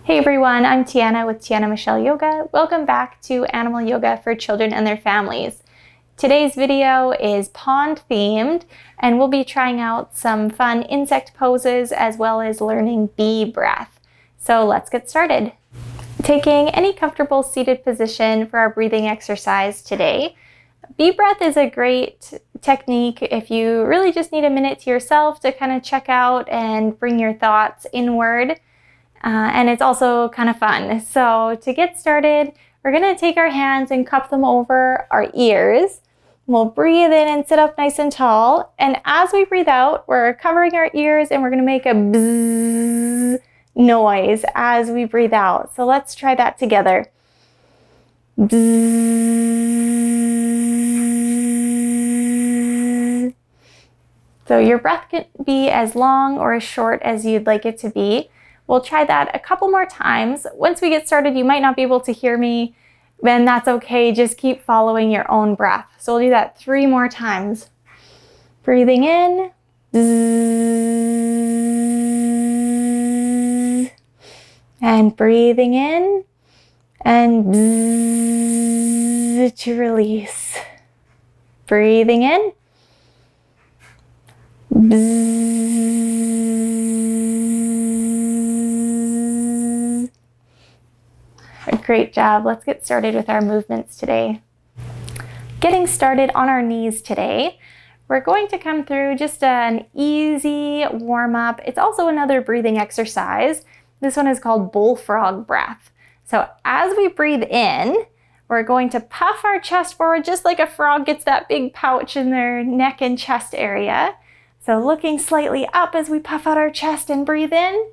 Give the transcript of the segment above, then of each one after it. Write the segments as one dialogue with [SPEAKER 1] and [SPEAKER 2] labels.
[SPEAKER 1] Hey everyone, I'm Tianna with Tianna Michelle Yoga. Welcome back to Animal Yoga for Children and Their Families. Today's video is pond themed and we'll be trying out some fun insect poses as well as learning bee breath. So let's get started. Taking any comfortable seated position for our breathing exercise today. Bee breath is a great technique if you really just need a minute to yourself to kind of check out and bring your thoughts inward. And it's also kind of fun. So to get started, we're going to take our hands and cup them over our ears. We'll breathe in and sit up nice and tall. And as we breathe out, we're covering our ears and we're going to make a bzzz noise as we breathe out. So let's try that together. Bzzz. So your breath can be as long or as short as you'd like it to be. We'll try that a couple more times. Once we get started, you might not be able to hear me, then that's okay. Just keep following your own breath. So we'll do that 3 more times. Breathing in. Bzzz, and breathing in. And bzzz, to release. Breathing in. Bzzz. Great job. Let's get started with our movements today. Getting started on our knees today. We're going to come through just an easy warm-up. It's also another breathing exercise. This one is called bullfrog breath. So as we breathe in, we're going to puff our chest forward just like a frog gets that big pouch in their neck and chest area. So looking slightly up as we puff out our chest and breathe in.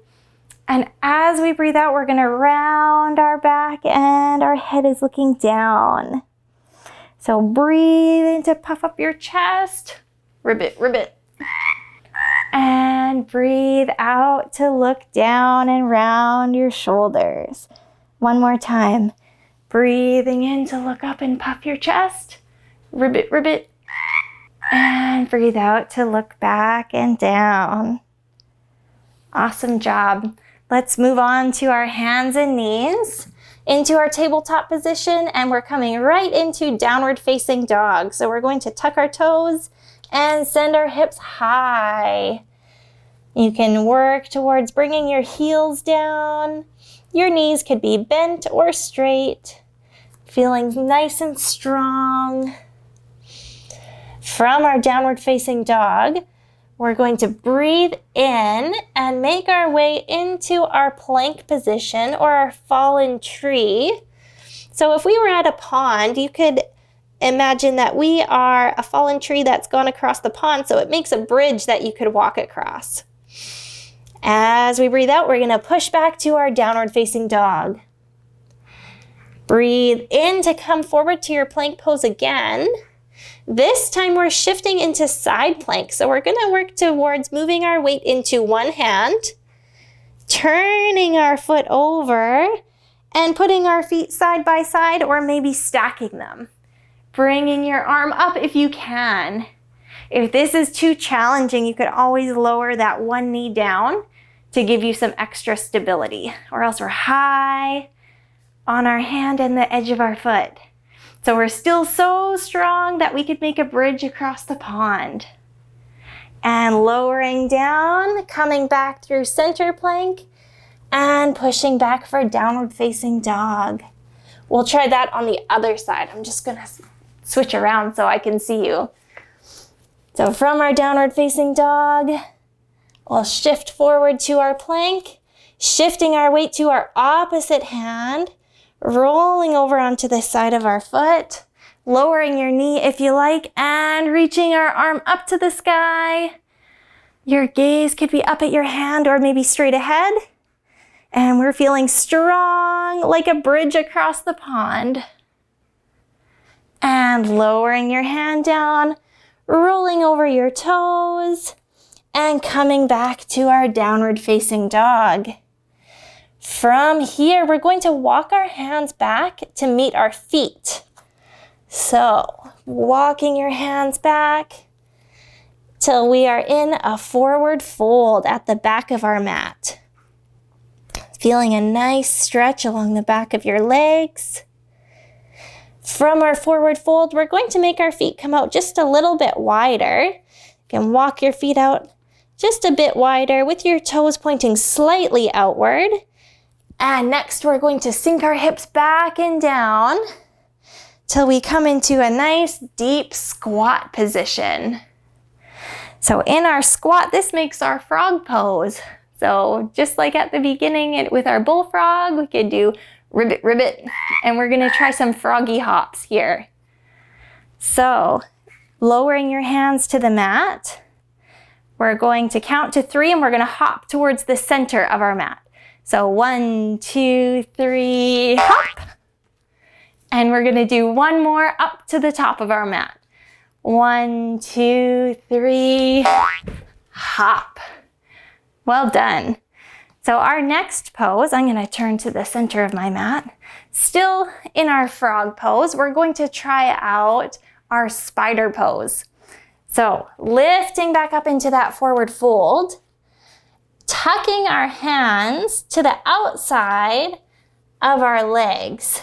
[SPEAKER 1] And as we breathe out, we're going to round our back and our head is looking down. So breathe in to puff up your chest. Ribbit, ribbit. And breathe out to look down and round your shoulders. One more time. Breathing in to look up and puff your chest. Ribbit, ribbit. And breathe out to look back and down. Awesome job. Let's move on to our hands and knees into our tabletop position, and we're coming right into downward facing dog. So we're going to tuck our toes and send our hips high. You can work towards bringing your heels down. Your knees could be bent or straight, feeling nice and strong. From our downward facing dog, we're going to breathe in and make our way into our plank position or our fallen tree. So if we were at a pond, you could imagine that we are a fallen tree that's gone across the pond, so it makes a bridge that you could walk across. As we breathe out, we're going to push back to our downward facing dog. Breathe in to come forward to your plank pose again. This time we're shifting into side plank. So we're going to work towards moving our weight into one hand, turning our foot over, and putting our feet side by side or maybe stacking them. Bringing your arm up if you can. If this is too challenging, you could always lower that one knee down to give you some extra stability. Or else we're high on our hand and the edge of our foot. So we're still so strong that we could make a bridge across the pond. And lowering down, coming back through center plank, and pushing back for downward facing dog. We'll try that on the other side. I'm just gonna switch around so I can see you. So from our downward facing dog, we'll shift forward to our plank, shifting our weight to our opposite hand, rolling over onto the side of our foot, lowering your knee if you like, and reaching our arm up to the sky. Your gaze could be up at your hand or maybe straight ahead. And we're feeling strong like a bridge across the pond. And lowering your hand down, rolling over your toes, and coming back to our downward facing dog. From here, we're going to walk our hands back to meet our feet. So, walking your hands back till we are in a forward fold at the back of our mat. Feeling a nice stretch along the back of your legs. From our forward fold, we're going to make our feet come out just a little bit wider. You can walk your feet out just a bit wider with your toes pointing slightly outward. And next, we're going to sink our hips back and down till we come into a nice deep squat position. So in our squat, this makes our frog pose. So just like at the beginning with our bullfrog, we could do ribbit, ribbit, and we're gonna try some froggy hops here. So lowering your hands to the mat, we're going to count to 3 and we're gonna hop towards the center of our mat. So 1, 2, 3, hop. And we're gonna do one more up to the top of our mat. 1, 2, 3, hop. Well done. So our next pose, I'm gonna turn to the center of my mat. Still in our frog pose, we're going to try out our spider pose. So lifting back up into that forward fold, tucking our hands to the outside of our legs.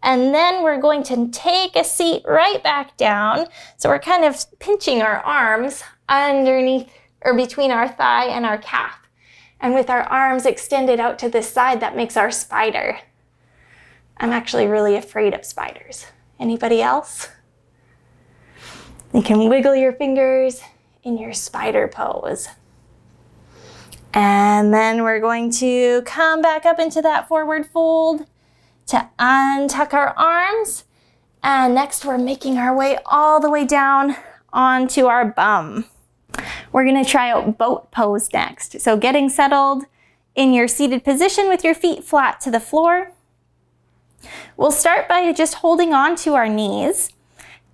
[SPEAKER 1] And then we're going to take a seat right back down. So we're kind of pinching our arms underneath or between our thigh and our calf. And with our arms extended out to the side, that makes our spider. I'm actually really afraid of spiders. Anybody else? You can wiggle your fingers in your spider pose. And then we're going to come back up into that forward fold to untuck our arms. And next we're making our way all the way down onto our bum. We're gonna try out boat pose next. So getting settled in your seated position with your feet flat to the floor. We'll start by just holding on to our knees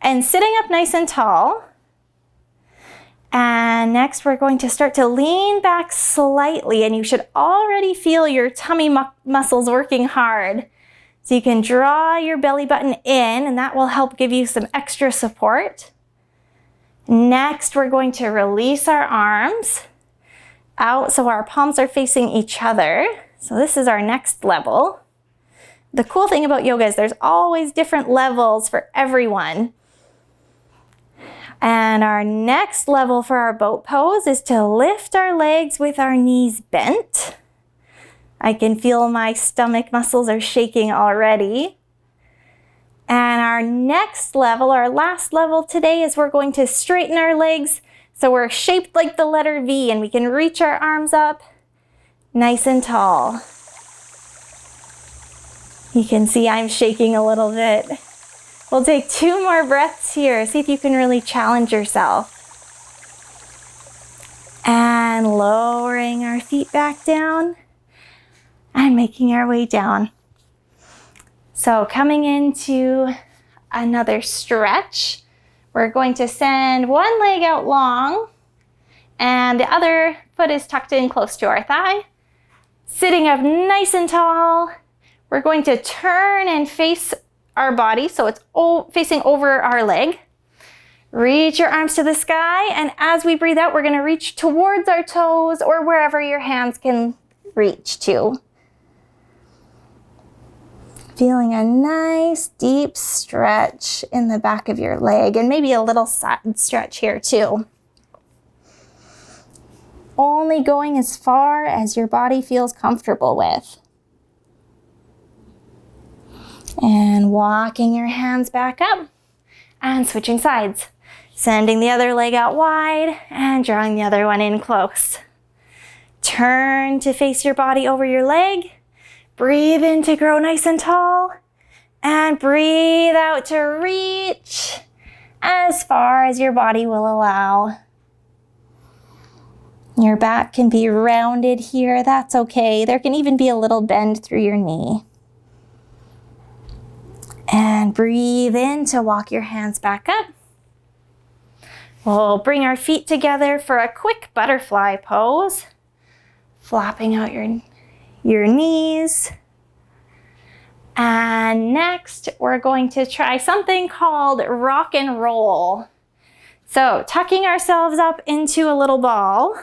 [SPEAKER 1] and sitting up nice and tall. And next we're going to start to lean back slightly, and you should already feel your tummy muscles working hard. So you can draw your belly button in, and that will help give you some extra support. Next, we're going to release our arms out so our palms are facing each other. So this is our next level. The cool thing about yoga is there's always different levels for everyone. And our next level for our boat pose is to lift our legs with our knees bent. I can feel my stomach muscles are shaking already. And our next level, our last level today, is we're going to straighten our legs so we're shaped like the letter V and we can reach our arms up nice and tall. You can see I'm shaking a little bit. We'll take 2 more breaths here. See if you can really challenge yourself. And lowering our feet back down and making our way down. So coming into another stretch, we're going to send one leg out long and the other foot is tucked in close to our thigh. Sitting up nice and tall, we're going to turn and face our body so it's facing over our leg. Reach your arms to the sky, and as we breathe out, we're going to reach towards our toes or wherever your hands can reach to. Feeling a nice deep stretch in the back of your leg, and maybe a little side stretch here too. Only going as far as your body feels comfortable with. And walking your hands back up and switching sides. Sending the other leg out wide and drawing the other one in close. Turn to face your body over your leg. Breathe in to grow nice and tall. And breathe out to reach as far as your body will allow. Your back can be rounded here, that's okay. There can even be a little bend through your knee. And breathe in to walk your hands back up. We'll bring our feet together for a quick butterfly pose. Flopping out your knees. And next, we're going to try something called rock and roll. So tucking ourselves up into a little ball.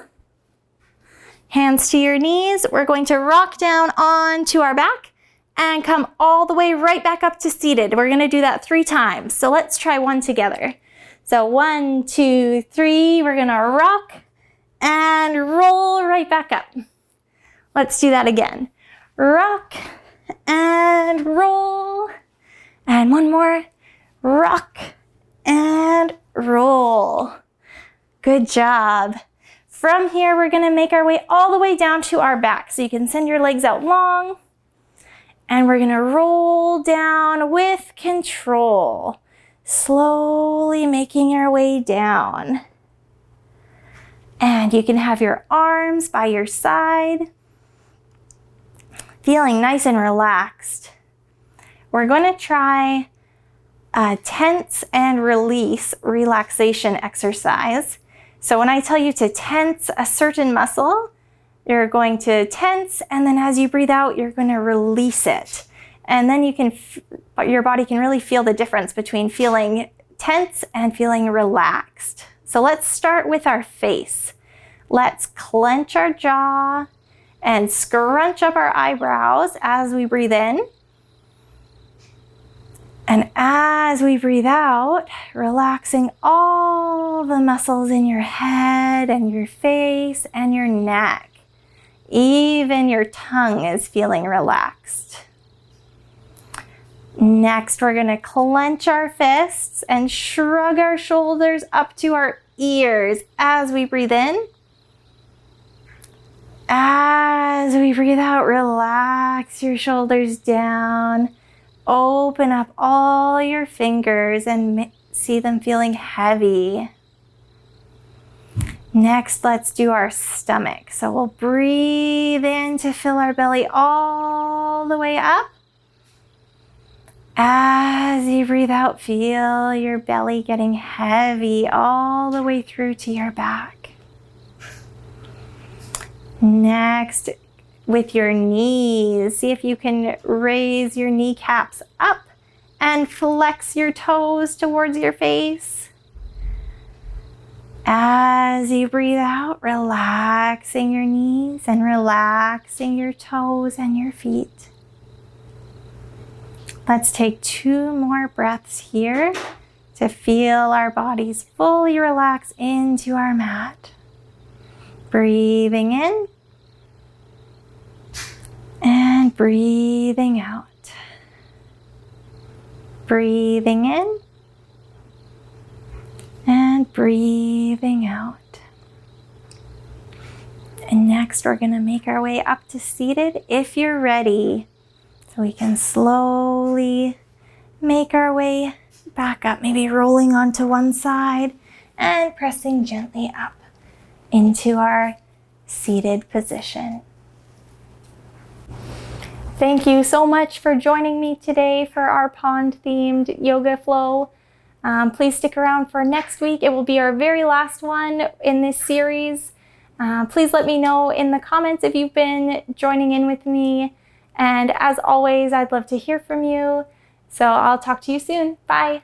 [SPEAKER 1] Hands to your knees. We're going to rock down onto our back and come all the way right back up to seated. We're gonna do that 3 times. So let's try one together. So 1, 2, 3, we're gonna rock and roll right back up. Let's do that again. Rock and roll. And one more. Rock and roll. Good job. From here, we're gonna make our way all the way down to our back. So you can send your legs out long. And we're gonna roll down with control. Slowly making our way down. And you can have your arms by your side. Feeling nice and relaxed. We're gonna try a tense and release relaxation exercise. So when I tell you to tense a certain muscle, you're going to tense, and then as you breathe out, you're going to release it. And then your body can really feel the difference between feeling tense and feeling relaxed. So let's start with our face. Let's clench our jaw and scrunch up our eyebrows as we breathe in. And as we breathe out, relaxing all the muscles in your head and your face and your neck. Even your tongue is feeling relaxed. Next, we're gonna clench our fists and shrug our shoulders up to our ears as we breathe in. As we breathe out, relax your shoulders down. Open up all your fingers and see them feeling heavy. Next, let's do our stomach. So we'll breathe in to fill our belly all the way up. As you breathe out, feel your belly getting heavy all the way through to your back. Next, with your knees, see if you can raise your kneecaps up and flex your toes towards your face. As you breathe out, relaxing your knees and relaxing your toes and your feet. Let's take 2 more breaths here to feel our bodies fully relax into our mat. Breathing in and breathing out. Breathing in and breathing out. And next, we're going to make our way up to seated if you're ready. So we can slowly make our way back up, maybe rolling onto one side and pressing gently up into our seated position. Thank you so much for joining me today for our pond-themed yoga flow. Please stick around for next week. It will be our very last one in this series. Please let me know in the comments if you've been joining in with me. And as always, I'd love to hear from you. So I'll talk to you soon. Bye.